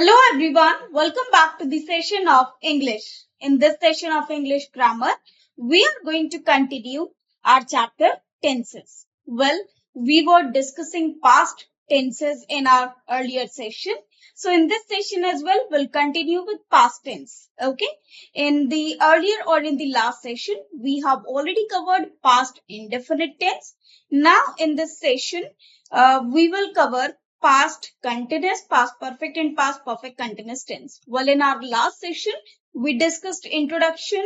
Hello everyone, welcome back to the session of English. In this session of English grammar, we are going to continue our chapter tenses. Well, we were discussing past tenses in our earlier session. So in this session as well, we'll continue with past tense. Okay. In the earlier or in the last session, we have already covered past indefinite tense. Now in this session, we will cover past continuous, past perfect and past perfect continuous tense. Well, in our last session, we discussed introduction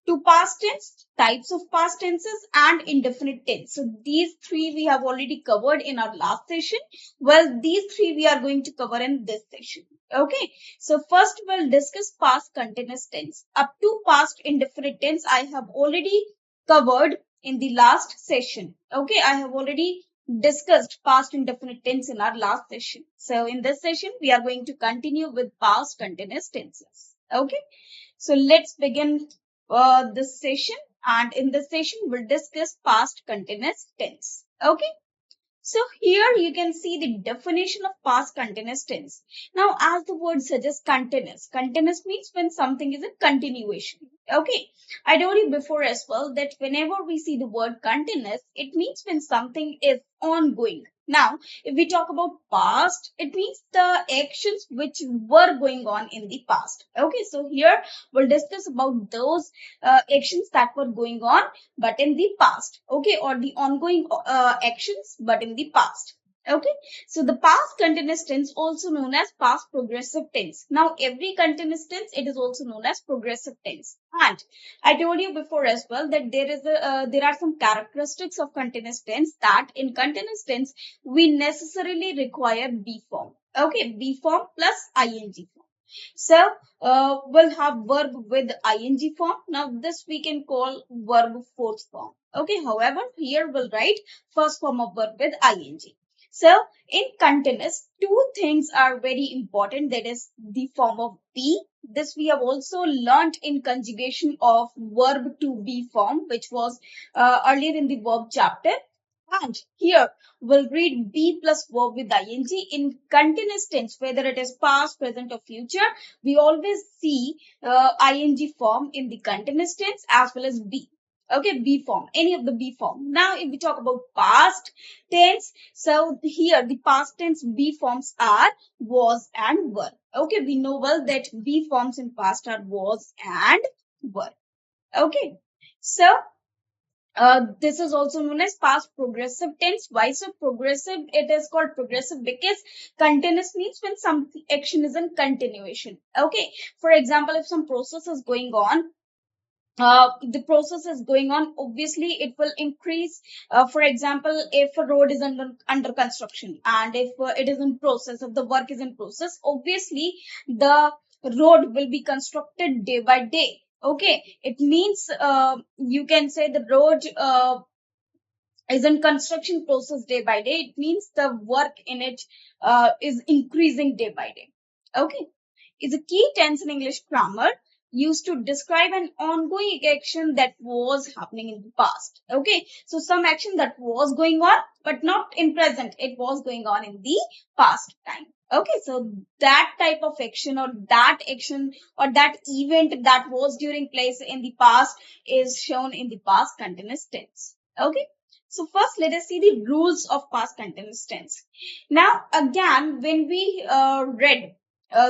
to past tense, types of past tenses and indefinite tense. So these three we have already covered in our last session. Well, these three we are going to cover in this session. Okay. So first we'll discuss past continuous tense. Up to past indefinite tense, I have already covered in the last session. Okay. I have already discussed past indefinite tense in our last session. So in this session, we are going to continue with past continuous tenses. Okay. So let's begin this session. And in this session, we'll discuss past continuous tense. Okay. So here you can see the definition of past continuous tense. Now, as the word suggests, continuous. Continuous means when something is a continuation. Okay. I told you before as well that whenever we see the word continuous, it means when something is ongoing. Now, if we talk about past, it means the actions which were going on in the past. Okay. So here we'll discuss about those actions that were going on but in the past, okay, or the ongoing actions but in the past. Okay, so the past continuous tense also known as past progressive tense. Now every continuous tense, it is also known as progressive tense. And I told you before as well that there are some characteristics of continuous tense, that in continuous tense we necessarily require be form. Okay, be form plus ing form. So we'll have verb with ing form. Now this we can call verb fourth form. Okay, however, here we'll write first form of verb with ing. So in continuous, two things are very important. That is the form of be. This we have also learnt in conjugation of verb to be form, which was earlier in the verb chapter. And here we'll read be plus verb with ing in continuous tense, whether it is past, present or future. We always see ing form in the continuous tense as well as be. Okay, be form, any of the be form. Now, if we talk about past tense, so here the past tense be forms are was and were. Okay, we know well that be forms in past are was and were. Okay, so this is also known as past progressive tense. Why so progressive? It is called progressive because continuous means when some action is in continuation. Okay. For example, if some process is going on, the process is going on, obviously it will increase. For example, if a road is under construction and if it is in process, if the work is in process, obviously the road will be constructed day by day. Okay, it means you can say the road is in construction process day by day. It means the work in it is increasing day by day. Okay, is a key tense in English grammar used to describe an ongoing action that was happening in the past. Okay, so some action that was going on but not in present, it was going on in the past time. Okay, so that type of action or that action or that event that was during place in the past is shown in the past continuous tense. Okay, so first let us see the rules of past continuous tense. Now again, when we read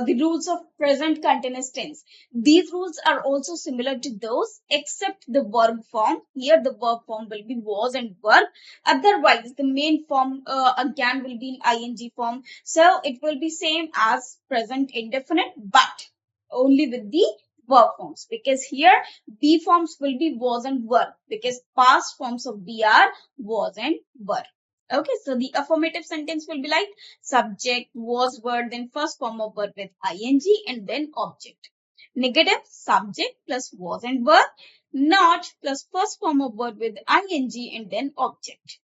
the rules of present continuous tense, these rules are also similar to those except the verb form. Here the verb form will be was and were. Otherwise the main form again will be in ing form. So it will be same as present indefinite but only with the verb forms, because here be forms will be was and were, because past forms of be are was and were. Okay, so the affirmative sentence will be like subject, was, were, then first form of verb with ing and then object. Negative, subject plus was and were, not plus first form of verb with ing and then object.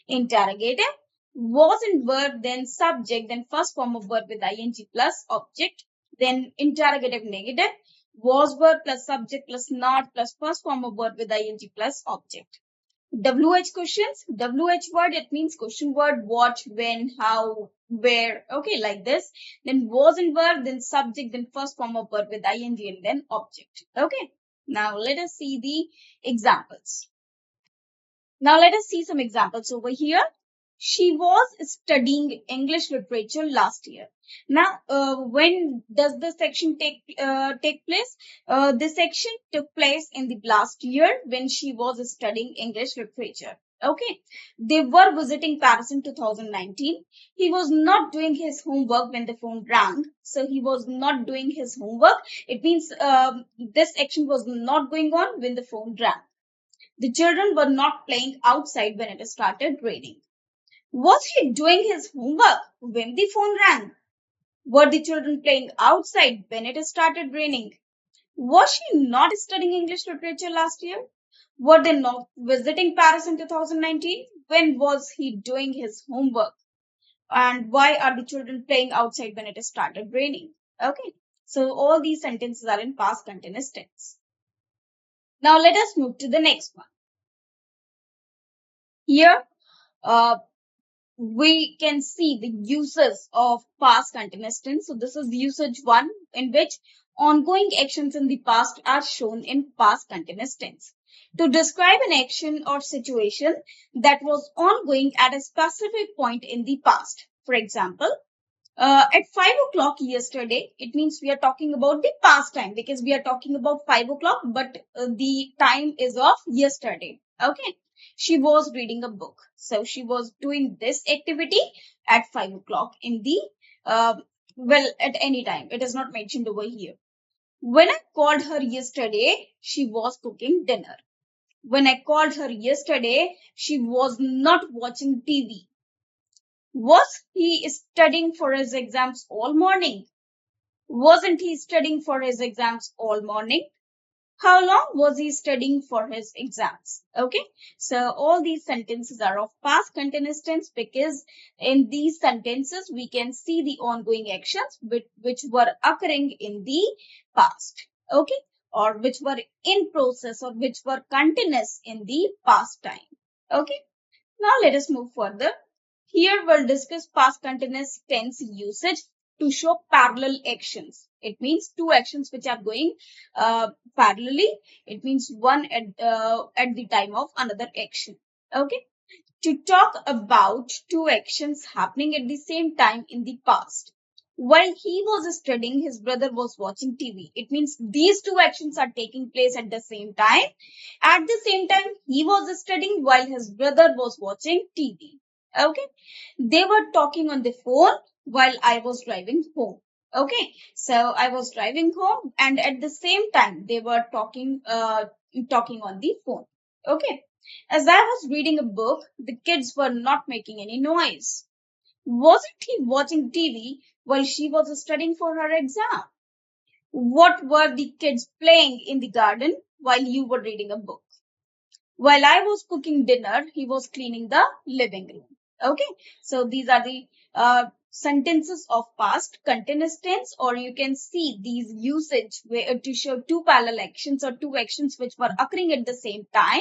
Interrogative, was and were, then subject, then first form of verb with ing plus object. Then interrogative negative, was, were plus subject plus not plus first form of verb with ing plus object. WH questions, WH word, it means question word, what, when, how, where, okay, like this. Then was and verb, then subject, then first form of verb with ing, and then object. Okay, now let us see the examples. Now let us see some examples over here. She was studying English literature last year. Now, when does this section take place? This section took place in the last year when she was studying English literature. Okay, they were visiting Paris in 2019. He was not doing his homework when the phone rang. So he was not doing his homework. It means this action was not going on when the phone rang. The children were not playing outside when it started raining. Was he doing his homework when the phone rang? Were the children playing outside when it started raining? Was she not studying English literature last year? Were they not visiting Paris in 2019? When was he doing his homework? And why are the children playing outside when it started raining? Okay, so all these sentences are in past continuous tense. Now let us move to the next one. Here, we can see the uses of past continuous tense. So this is usage 1, in which ongoing actions in the past are shown in past continuous tense. To describe an action or situation that was ongoing at a specific point in the past. For example, at 5 o'clock yesterday, it means we are talking about the past time because we are talking about 5 o'clock, but the time is of yesterday. Okay. She was reading a book. So she was doing this activity at 5 o'clock in the, at any time. It is not mentioned over here. When I called her yesterday, she was cooking dinner. When I called her yesterday, she was not watching TV. Was he studying for his exams all morning? Wasn't he studying for his exams all morning? How long was he studying for his exams? Okay, so all these sentences are of past continuous tense because in these sentences we can see the ongoing actions which were occurring in the past. Okay, or which were in process or which were continuous in the past time. Okay, now let us move further. Here we'll discuss past continuous tense usage to show parallel actions. It means two actions which are going parallelly. It means one at the time of another action. Okay. To talk about two actions happening at the same time in the past. While he was studying, his brother was watching TV. It means these two actions are taking place at the same time. At the same time, he was studying while his brother was watching TV. Okay. They were talking on the phone while I was driving home. Okay. So I was driving home and at the same time they were talking on the phone. Okay. As I was reading a book, the kids were not making any noise. Wasn't he watching TV while she was studying for her exam? What were the kids playing in the garden while you were reading a book? While I was cooking dinner, he was cleaning the living room. Okay, so these are the sentences of past continuous tense, or you can see these usage where to show two parallel actions or two actions which were occurring at the same time.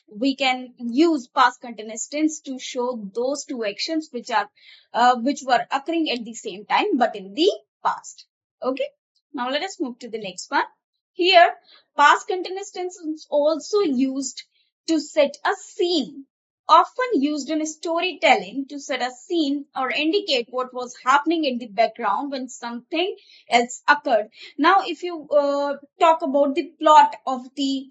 We can use past continuous tense to show those two actions which were occurring at the same time but in the past. Okay, now let us move to the next one. Here, past continuous tense is also used to set a scene, often used in storytelling to set a scene or indicate what was happening in the background when something else occurred. Now, if you talk about the plot of the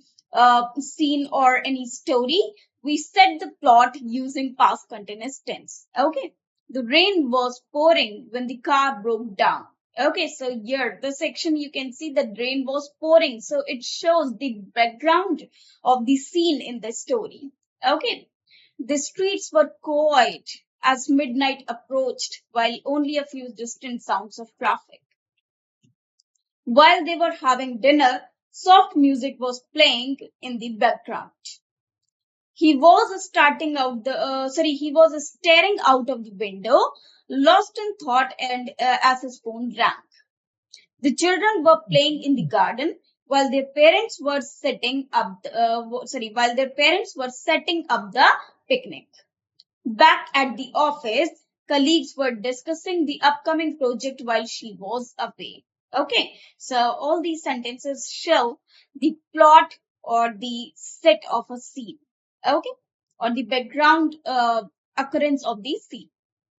scene or any story, we set the plot using past continuous tense. Okay. The rain was pouring when the car broke down. Okay, so here the section you can see the rain was pouring. So it shows the background of the scene in the story. Okay, the streets were quiet as midnight approached, while only a few distant sounds of traffic. While they were having dinner, soft music was playing in the background. He was he was staring out of the window, lost in thought, and as his phone rang. The children were playing in the garden while their parents were while their parents were setting up the picnic. Back at the office, colleagues were discussing the upcoming project while she was away. Okay, so all these sentences show the plot or the set of a scene. Okay, or the background occurrence of the scene.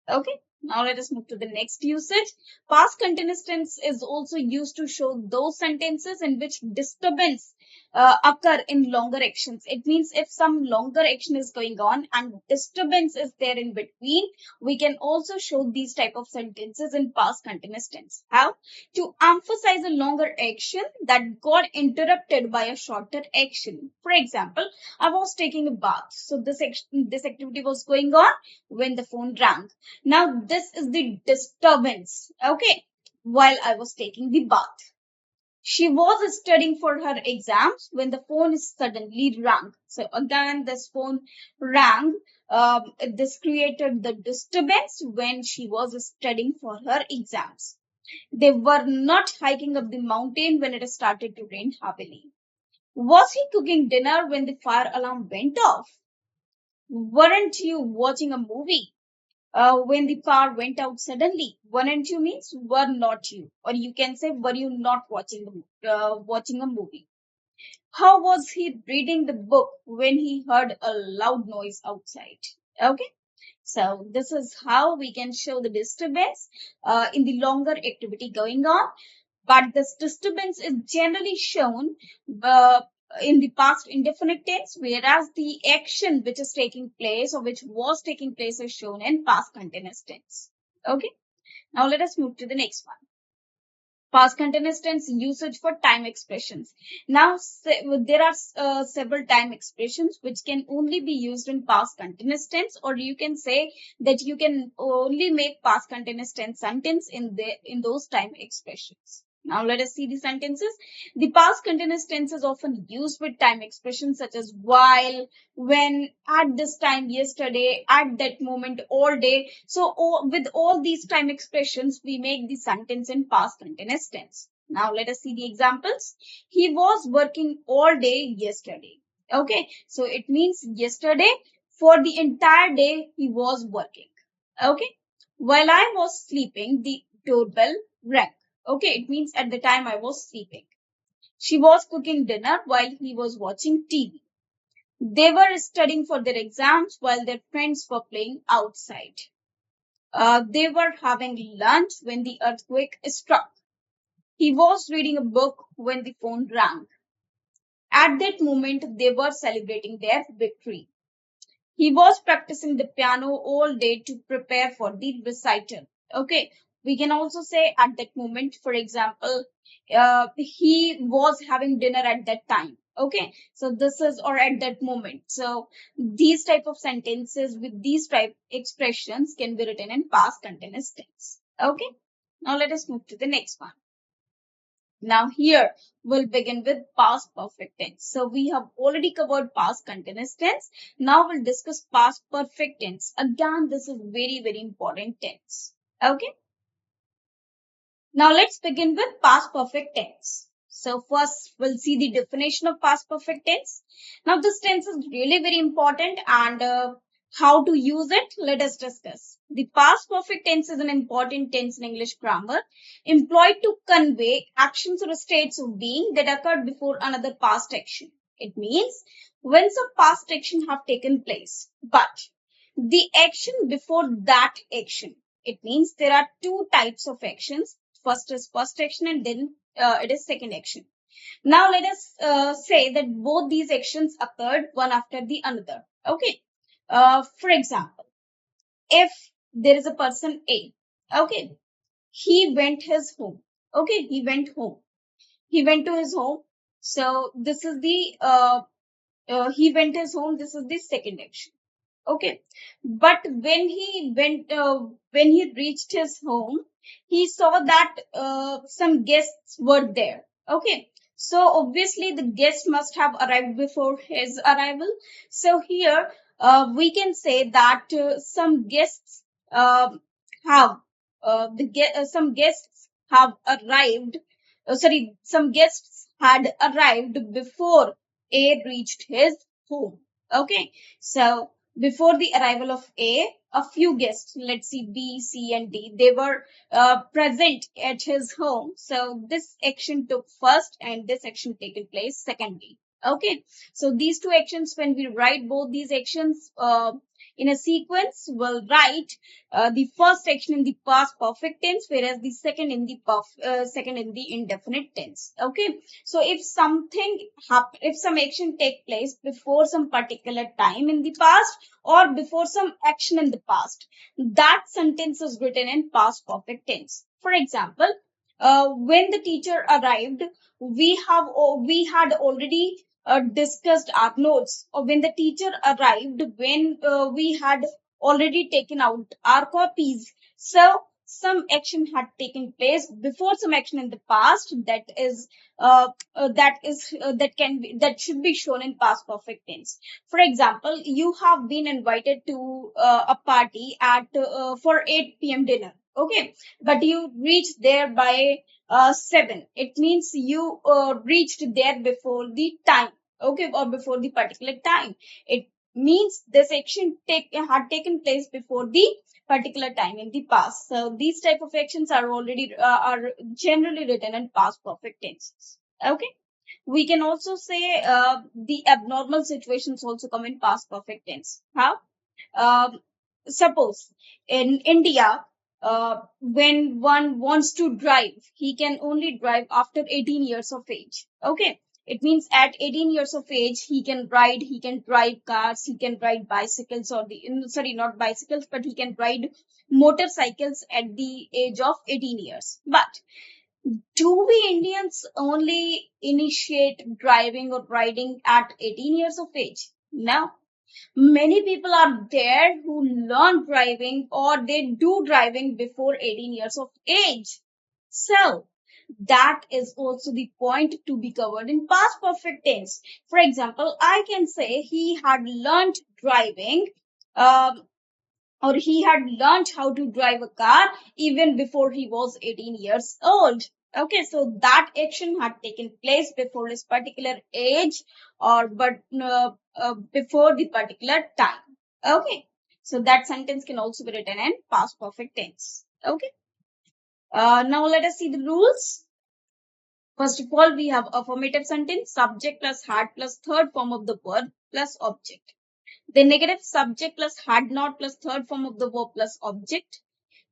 Okay, now let us move to the next usage. Past continuous tense is also used to show those sentences in which disturbance occur in longer actions. It means if some longer action is going on and disturbance is there in between, we can also show these type of sentences in past continuous tense. How? To emphasize a longer action that got interrupted by a shorter action. For example, I was taking a bath. So this activity was going on when the phone rang. Now, this is the disturbance, okay, while I was taking the bath. She was studying for her exams when the phone suddenly rang. So again, this phone rang. This created the disturbance when she was studying for her exams. They were not hiking up the mountain when it started to rain heavily. Was he cooking dinner when the fire alarm went off? Weren't you watching a movie when the power went out suddenly? Weren't you means were not you, or you can say were you not watching a movie? How was he reading the book when he heard a loud noise outside? Okay, so this is how we can show the disturbance in the longer activity going on. But this disturbance is generally shown uh, in the past indefinite tense, whereas the action which is taking place or which was taking place is shown in past continuous tense. Okay, now let us move to the next one. Past continuous tense usage for time expressions. Now, there are several time expressions which can only be used in past continuous tense, or you can say that you can only make past continuous tense sentence in those time expressions. Now, let us see the sentences. The past continuous tense is often used with time expressions such as while, when, at this time, yesterday, at that moment, all day. So with all these time expressions, we make the sentence in past continuous tense. Now let us see the examples. He was working all day yesterday. Okay, so it means yesterday for the entire day he was working. Okay, while I was sleeping, the doorbell rang. Okay, it means at the time I was sleeping. She was cooking dinner while he was watching TV. They were studying for their exams while their friends were playing outside. They were having lunch when the earthquake struck. He was reading a book when the phone rang. At that moment, they were celebrating their victory. He was practicing the piano all day to prepare for the recital. Okay, we can also say at that moment, for example, he was having dinner at that time. Okay, so this is or at that moment. So these type of sentences with these type expressions can be written in past continuous tense. Okay, now let us move to the next one. Now here we'll begin with past perfect tense. So we have already covered past continuous tense. Now we'll discuss past perfect tense. Again, this is very important tense. Okay. Now let's begin with past perfect tense. So first we'll see the definition of past perfect tense. Now this tense is really very important and how to use it, let us discuss. The past perfect tense is an important tense in English grammar employed to convey actions or states of being that occurred before another past action. It means when some past action have taken place, but the action before that action. It means there are two types of actions. First is first action and then it is second action. Now let us say that both these actions occurred one after the another. Okay. For example, if there is a person A, okay, he went his home. Okay, he went home. He went to his home. So this is the he went his home. This is the second action. Okay, but when he reached his home, he saw that some guests were there. Okay, so obviously the guests must have arrived before his arrival. So here we can say that some guests have some guests have arrived. Some guests had arrived before A reached his home. Okay, so before the arrival of a few guests, let's see B, C, and D, they were present at his home. So this action took first and this action taken place secondly. Okay, so these two actions, when we write both these actions in a sequence, we'll write the first action in the past perfect tense, whereas the second in the second in the indefinite tense. Okay, so if if some action take place before some particular time in the past or before some action in the past, that sentence is written in past perfect tense. For example, when the teacher arrived, we had already discussed our notes. Or when the teacher arrived, when we had already taken out our copies. So some action had taken place before some action in the past that should be shown in past perfect tense. For example, you have been invited to a party at for 8 p.m. dinner. Okay, but you reached there by 7. It means you reached there before the time. Okay, or before the particular time. It means this action had taken place before the particular time in the past. So these type of actions are generally written in past perfect tenses. Okay, we can also say the abnormal situations also come in past perfect tense. How? um, Suppose in India, when one wants to drive, he can only drive after 18 years of age. Okay, it means at 18 years of age, he can drive cars, he can ride bicycles, sorry, not bicycles, but he can ride motorcycles at the age of 18 years. But do we Indians only initiate driving or riding at 18 years of age? No. Many people are there who learn driving or they do driving before 18 years of age. So that is also the point to be covered in past perfect tense. For example, I can say he had learned driving um, or he had learned how to drive a car even before he was 18 years old. Okay, so that action had taken place before his particular age or before the particular time. Okay, so that sentence can also be written in past perfect tense. Okay, now let us see the rules. First of all, we have affirmative sentence, subject plus had plus third form of the verb plus object. The negative, subject plus had not plus third form of the verb plus object.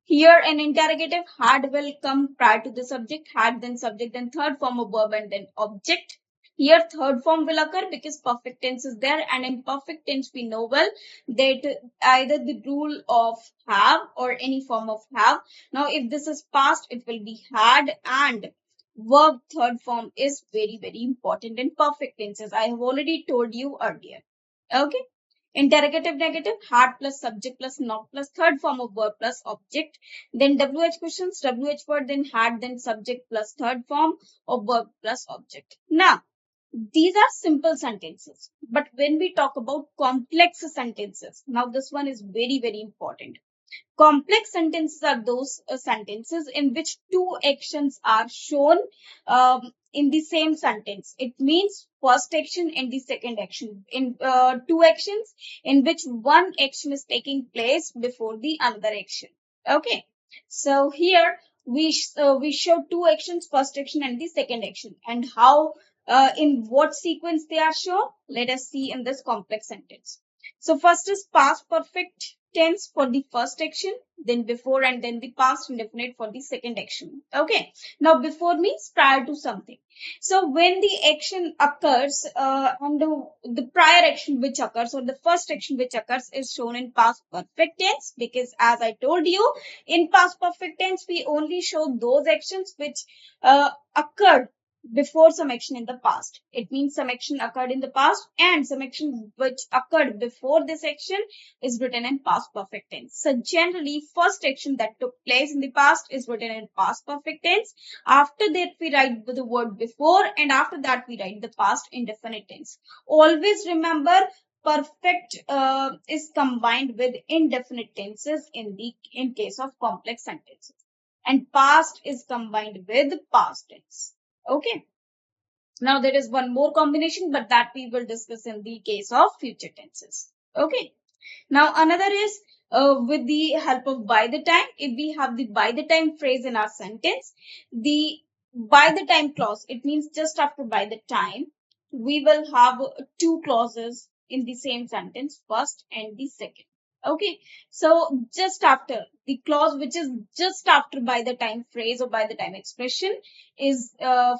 Here an interrogative, had will come prior to the subject, had then subject, then third form of verb and then object. Here third form will occur because perfect tense is there, and in perfect tense we know well that either the rule of have or any form of have. Now if this is past, it will be had, and verb third form is very, very important in perfect tenses. I have already told you earlier. Okay. Interrogative negative, had plus subject plus not plus third form of verb plus object. Then WH questions, WH word, then had, then subject plus third form of verb plus object. Now, these are simple sentences. But when we talk about complex sentences, now this one is very, very important. Complex sentences are those sentences in which two actions are shown in the same sentence. It means first action and the second action. In two actions in which one action is taking place before the another action. Okay. So here we show two actions, first action and the second action, and how in what sequence they are shown. Let us see in this complex sentence. So first is past perfect tense for the first action, then before, and then the past indefinite for the second action. Okay. Now before means prior to something. So when the action occurs and the prior action which occurs or the first action which occurs is shown in past perfect tense, because as I told you, in past perfect tense we only show those actions which occurred before some action in the past. It means some action occurred in the past and some action which occurred before this action is written in past perfect tense. So generally, first action that took place in the past is written in past perfect tense. After that, we write the word before, and after that, we write the past indefinite tense. Always remember, perfect is combined with indefinite tenses in case of complex sentences, and past is combined with past tense. Okay. Now there is one more combination, but that we will discuss in the case of future tenses. Okay. Now another is with the help of by the time. If we have the by the time phrase in our sentence, the by the time clause, it means just after by the time, we will have two clauses in the same sentence, first and the second. Okay, so just after the clause which is just after by the time phrase or by the time expression is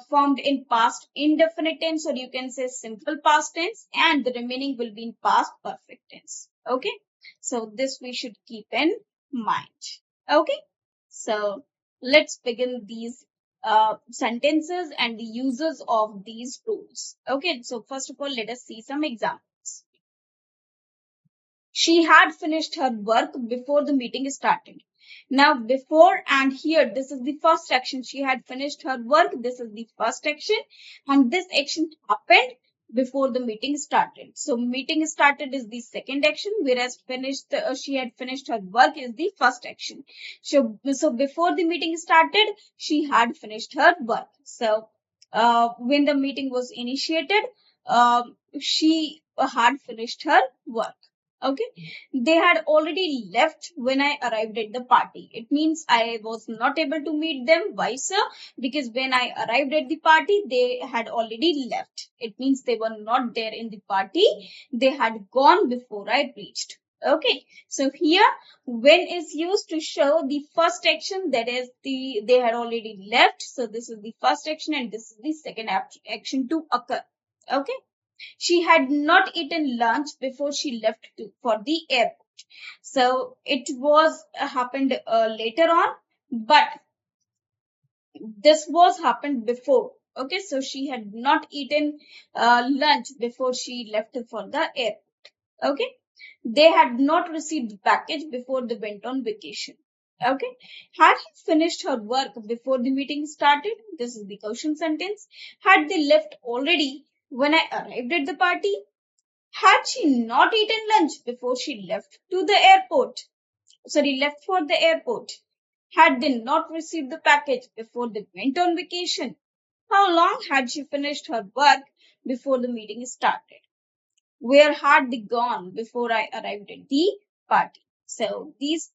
formed in past indefinite tense, or you can say simple past tense, and the remaining will be in past perfect tense. Okay, so this we should keep in mind. Okay, so let's begin these sentences and the uses of these rules. Okay, so first of all, let us see some examples. She had finished her work before the meeting started. Now, before and here, this is the first action. She had finished her work. This is the first action. And this action happened before the meeting started. So, meeting started is the second action, whereas she had finished her work is the first action. So, before the meeting started, she had finished her work. So, when the meeting was initiated, she had finished her work. Okay, they had already left when I arrived at the party. It means I was not able to meet them. Why, sir? Because when I arrived at the party, they had already left. It means they were not there in the party. They had gone before I reached. Okay, so here when is used to show the first action, that is they had already left. So this is the first action and this is the second action to occur. Okay. She had not eaten lunch before she left for the airport. So it was happened later on, but this was happened before. Okay, so she had not eaten lunch before she left for the airport. Okay, they had not received the package before they went on vacation. Okay, had he finished her work before the meeting started? This is the question sentence. Had they left already when I arrived at the party? Had she not eaten lunch before she left to the airport? Sorry, left for the airport. Had they not received the package before they went on vacation? How long had she finished her work before the meeting started? Where had they gone before I arrived at the party? So these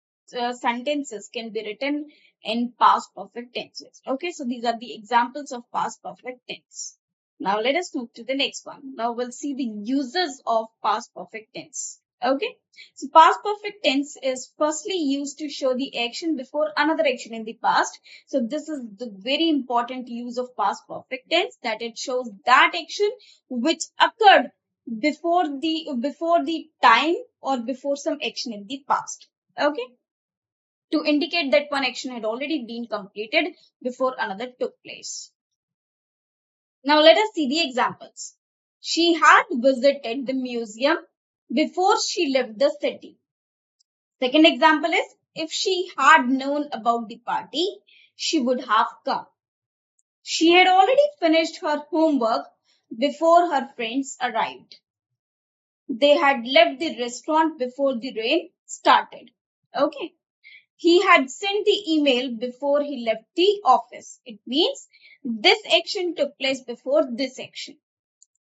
sentences can be written in past perfect tenses. Okay, so these are the examples of past perfect tense. Now let us move to the next one. Now we'll see the uses of past perfect tense. Okay, so past perfect tense is firstly used to show the action before another action in the past. So this is the very important use of past perfect tense, that it shows that action which occurred before the time or before some action in the past. Okay, to indicate that one action had already been completed before another took place. Now let us see the examples. She had visited the museum before she left the city. Second example is, if she had known about the party, she would have come. She had already finished her homework before her friends arrived. They had left the restaurant before the rain started. Okay. He had sent the email before he left the office. It means this action took place before this action.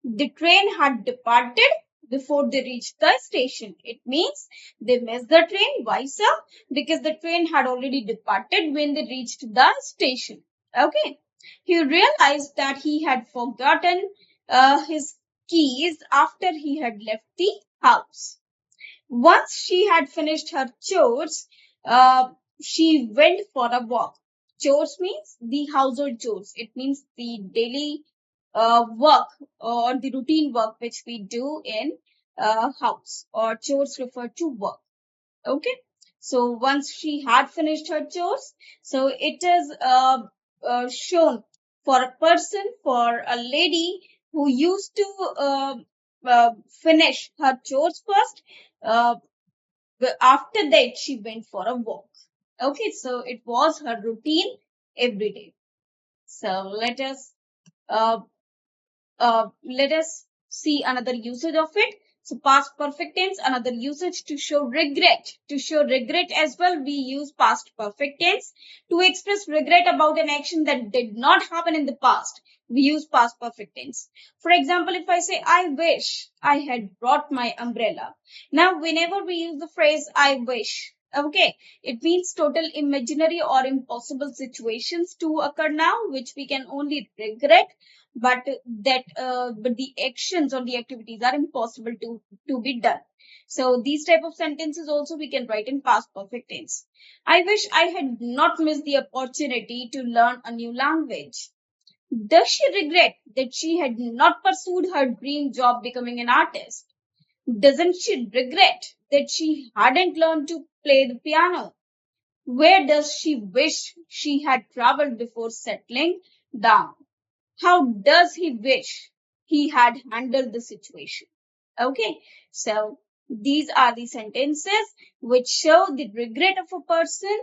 The train had departed before they reached the station. It means they missed the train. Why, sir? Because the train had already departed when they reached the station. Okay. He realized that he had forgotten his keys after he had left the house. Once she had finished her chores, she went for a walk. Chores means the household chores. It means the daily work or the routine work which we do in house, or chores refer to work. Okay. So once she had finished her chores, so it is shown for a person, for a lady who used to finish her chores first. After that, she went for a walk. Okay, so it was her routine every day. So let us see another usage of it. So past perfect tense, another usage to show regret. To show regret as well, we use past perfect tense. To express regret about an action that did not happen in the past, we use past perfect tense. For example, if I say, I wish I had brought my umbrella. Now, whenever we use the phrase, I wish, okay, it means total imaginary or impossible situations to occur now, which we can only regret, but but the actions or the activities are impossible to be done. So these type of sentences also we can write in past perfect tense. I wish I had not missed the opportunity to learn a new language. Does she regret that she had not pursued her dream job becoming an artist? Doesn't she regret that she hadn't learned to play the piano? Where does she wish she had traveled before settling down? How does he wish he had handled the situation? Okay, so these are the sentences which show the regret of a person,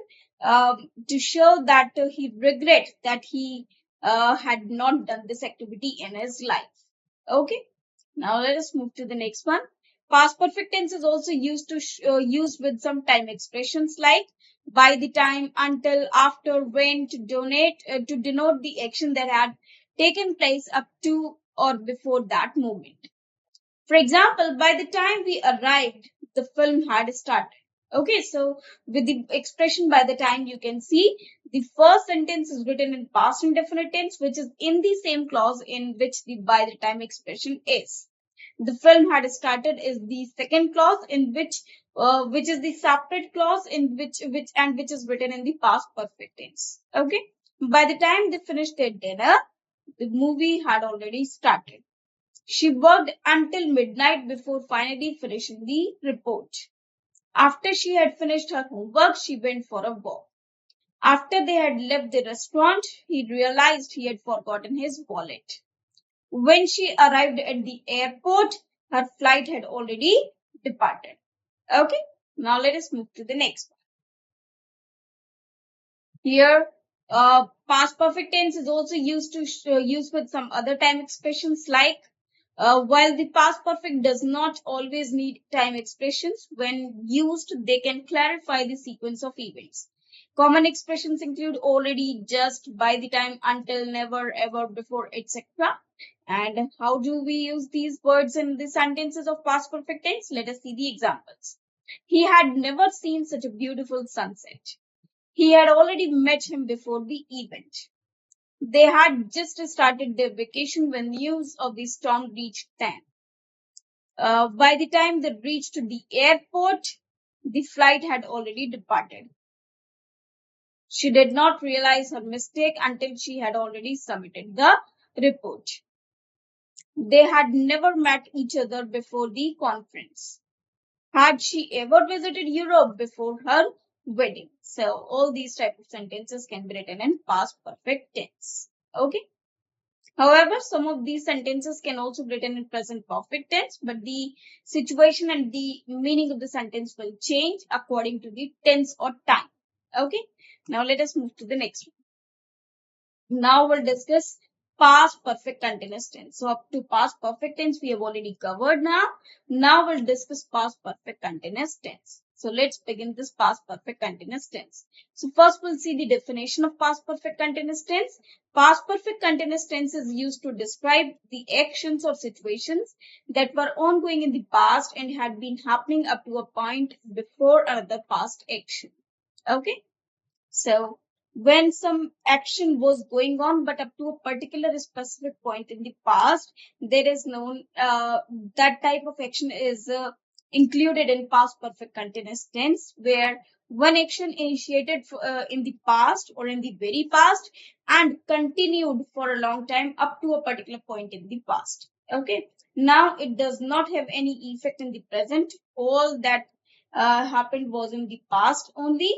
to show that he regret that he had not done this activity in his life. Okay, now let us move to the next one. Past perfect tense is also used to use with some time expressions like by the time, until, after, when to denote the action that had taken place up to or before that moment. For example, by the time we arrived, the film had started. Okay, so with the expression by the time, you can see the first sentence is written in past indefinite tense, which is in the same clause in which the by the time expression is. The film had started is the second clause in which is the separate clause in which is written in the past perfect tense. Okay, by the time they finished their dinner, the movie had already started. She worked until midnight before finally finishing the report. After she had finished her homework, she went for a walk. After they had left the restaurant, he realized he had forgotten his wallet. When she arrived at the airport, her flight had already departed. Okay, now let us move to the next one. Here, past perfect tense is also used to use with some other time expressions like while the past perfect does not always need time expressions, when used, they can clarify the sequence of events. Common expressions include already, just, by the time, until, never, ever, before, etc. And how do we use these words in the sentences of past perfect tense? Let us see the examples. He had never seen such a beautiful sunset. He had already met him before the event. They had just started their vacation when news of the storm reached them. By the time they reached the airport, the flight had already departed. She did not realize her mistake until she had already submitted the report. They had never met each other before the conference. Had she ever visited Europe before her wedding? So all these type of sentences can be written in past perfect tense. Okay. However, some of these sentences can also be written in present perfect tense, but the situation and the meaning of the sentence will change according to the tense or time. Okay. Now let us move to the next one. Now we'll discuss past perfect continuous tense. So up to past perfect tense we have already covered now. Now we'll discuss past perfect continuous tense. So let's begin this past perfect continuous tense. So first we'll see the definition of past perfect continuous tense. Past perfect continuous tense is used to describe the actions or situations that were ongoing in the past and had been happening up to a point before another past action. Okay. So when some action was going on, but up to a particular specific point in the past, there is known that type of action is included in past perfect continuous tense, where one action initiated in the past or in the very past and continued for a long time up to a particular point in the past. Okay. Now it does not have any effect in the present. All that happened was in the past only,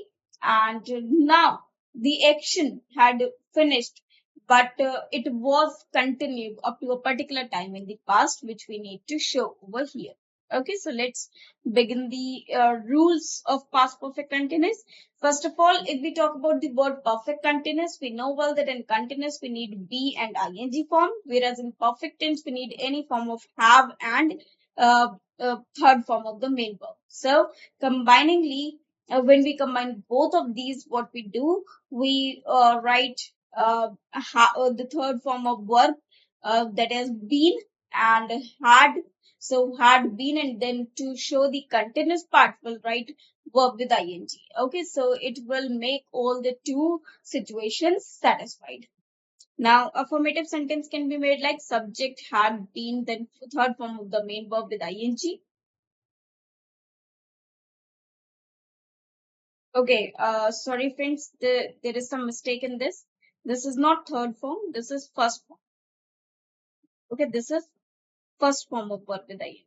and now the action had finished, but it was continued up to a particular time in the past, which we need to show over here. Okay, so let's begin the rules of past perfect continuous. First of all, if we talk about the word perfect continuous, we know well that in continuous we need be and ing form, whereas in perfect tense we need any form of have and third form of the main verb. So combiningly, when we combine both of these, what we do, we write the third form of verb that has been and had. So had been, and then to show the continuous part, we'll write verb with ing. Okay, so it will make all the two situations satisfied. Now, affirmative sentence can be made like subject had been, then third form of the main verb with ing. Okay, sorry friends, there is some mistake in this. This is not third form, this is first form. Okay, this is first form of verb with ing.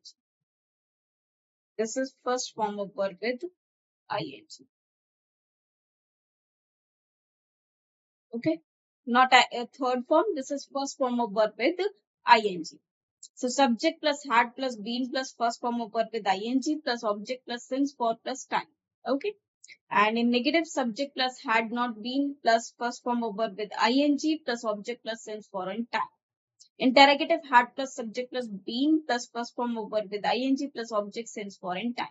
This is first form of verb with ing. Okay, not a third form, this is first form of verb with ing. So subject plus had plus been plus first form of verb with ing plus object plus since for plus time. Okay. And in negative, subject plus had not been plus first form of verb with ing plus object plus since for in time. Interrogative, had plus subject plus been plus first form of verb with ing plus object since for in time.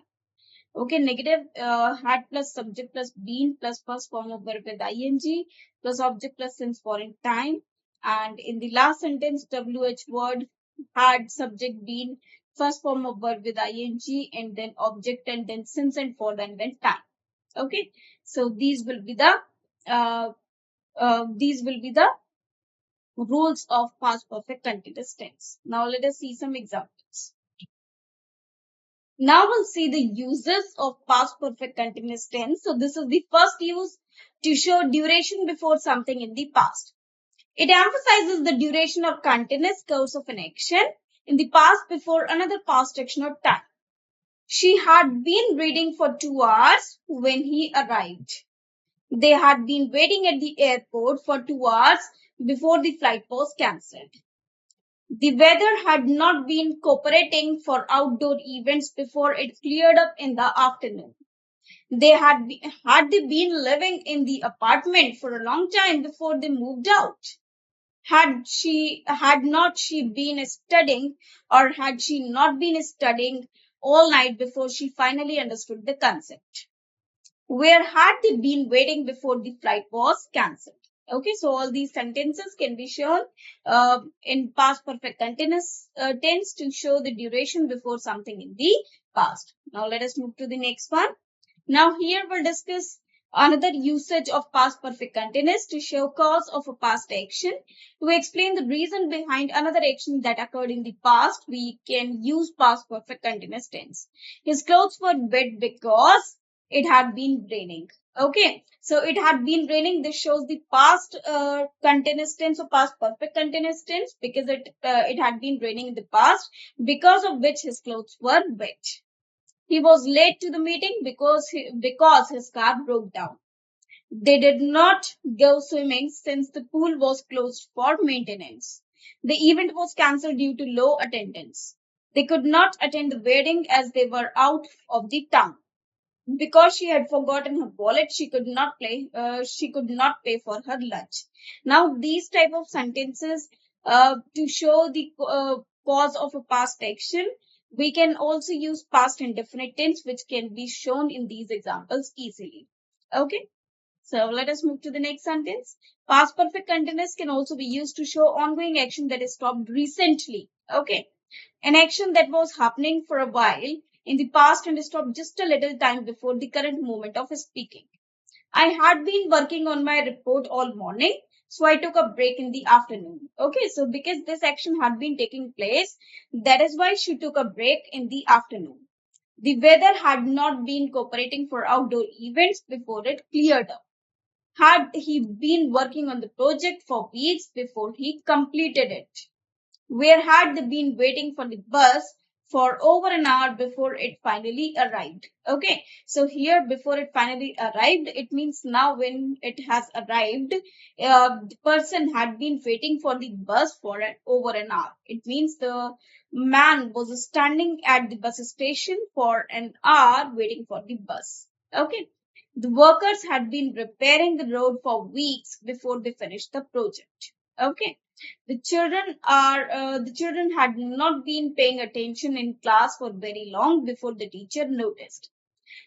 Okay, negative, had plus subject plus been plus first form of verb with ing plus object plus since for in time. And in the last sentence, WH word, had subject been first form of verb with ing and then object and then since and for and then time. Okay, so these will be the uh, rules of past perfect continuous tense. Now let us see some examples. Now we'll see the uses of past perfect continuous tense. So this is the first use, to show duration before something in the past. It emphasizes the duration or continuous course of an action in the past before another past action or time. She had been reading for 2 hours when he arrived. They had been waiting at the airport for 2 hours before the flight was cancelled. The weather had not been cooperating for outdoor events before it cleared up in the afternoon. Had they been living in the apartment for a long time before they moved out. Had not she been studying, or had she not been studying all night before she finally understood the concept. Where had they been waiting before the flight was cancelled? Okay, so all these sentences can be shown in past perfect continuous tense to show the duration before something in the past. Now let us move to the next one. Now here we'll discuss another usage of past perfect continuous to show cause of a past action. To explain the reason behind another action that occurred in the past, we can use past perfect continuous tense. His clothes were wet because it had been raining. Okay, so it had been raining. This shows the past continuous tense or past perfect continuous tense because it had been raining in the past, because of which his clothes were wet. He was late to the meeting because his car broke down. They did not go swimming since the pool was closed for maintenance. The event was cancelled due to low attendance. They could not attend the wedding as they were out of the town. Because she had forgotten her wallet, she could not pay for her lunch. Now these type of sentences to show the cause of a past action, we can also use past indefinite tense, which can be shown in these examples easily. Okay, so let us move to the next sentence. Past perfect continuous can also be used to show ongoing action that is stopped recently. Okay, an action that was happening for a while in the past and stopped just a little time before the current moment of speaking. I had been working on my report all morning, so I took a break in the afternoon. Okay, so because this action had been taking place, that is why she took a break in the afternoon. The weather had not been cooperating for outdoor events before it cleared up. Had he been working on the project for weeks before he completed it? Where had they been waiting for the bus for over an hour before it finally arrived? Okay, so here before it finally arrived, it means now when it has arrived, the person had been waiting for the bus for over an hour. It means the man was standing at the bus station for an hour waiting for the bus. Okay, the workers had been repairing the road for weeks before they finished the project. Okay, The children had not been paying attention in class for very long before the teacher noticed.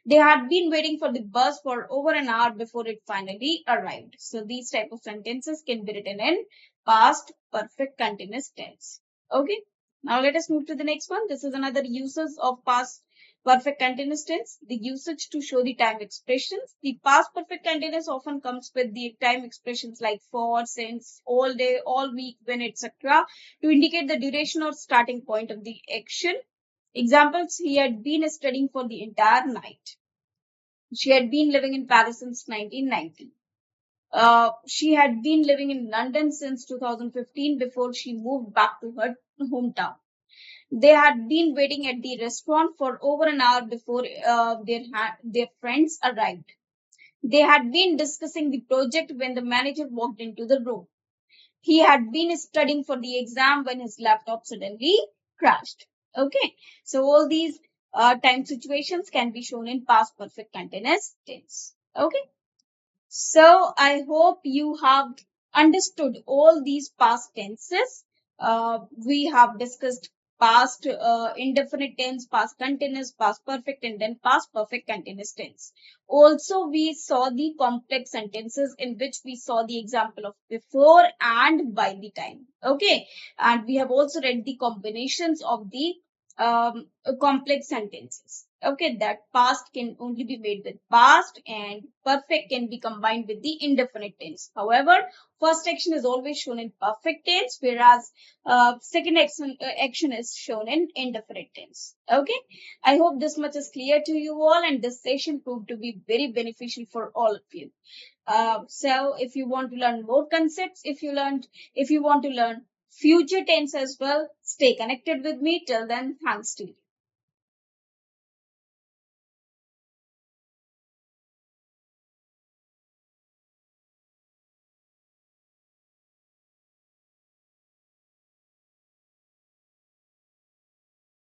They had been waiting for the bus for over an hour before it finally arrived. So these type of sentences can be written in past perfect continuous tense. Okay. Now let us move to the next one. This is another uses of past perfect continuous tense. The usage to show the time expressions. The past perfect continuous often comes with the time expressions like for, since, all day, all week, when, etc. to indicate the duration or starting point of the action. Examples: he had been studying for the entire night. She had been living in Paris since 1990. She had been living in London since 2015 before she moved back to her hometown. They had been waiting at the restaurant for over an hour before their friends arrived. They had been discussing the project when the manager walked into the room. He had been studying for the exam when his laptop suddenly crashed. Okay, so all these time situations can be shown in past perfect continuous tense. Okay, so I hope you have understood all these past tenses. We have discussed past indefinite tense, past continuous, past perfect, and then past perfect continuous tense. Also, we saw the complex sentences in which we saw the example of before and by the time. Okay, and we have also read the combinations of the complex sentences. Okay, that past can only be made with past and perfect can be combined with the indefinite tense. However, first action is always shown in perfect tense, whereas second action is shown in indefinite tense. Okay, I hope this much is clear to you all, and this session proved to be very beneficial for all of you. So if you want to learn more concepts, if you want to learn future tense as well, stay connected with me. Till then, thanks to you.